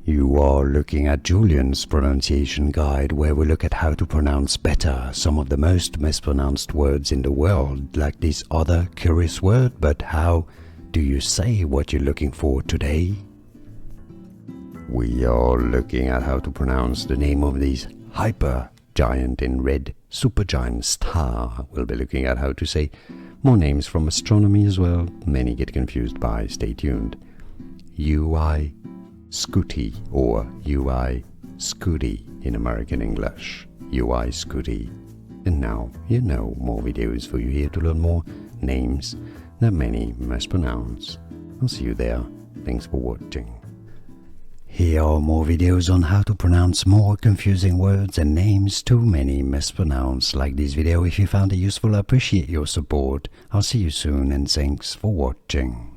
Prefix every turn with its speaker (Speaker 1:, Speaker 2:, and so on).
Speaker 1: You are looking at Julian's pronunciation guide, where we look at how to pronounce better some of the most mispronounced words in the world, like this other curious word. But how do you say what you're looking for today? We are looking at how to pronounce the name of this hyper giant in red supergiant star. We'll be looking at how to say more names from astronomy as well. Many get confused by. Stay tuned. UY Scuti, or UI Scuti in American English. UI Scuti. And now you know, more videos for you here to learn more names that many mispronounce. I'll see you there. Thanks for watching. Here are more videos on how to pronounce more confusing words and names too many mispronounce. Like this video if you found it useful. I appreciate your support. I'll see you soon and thanks for watching.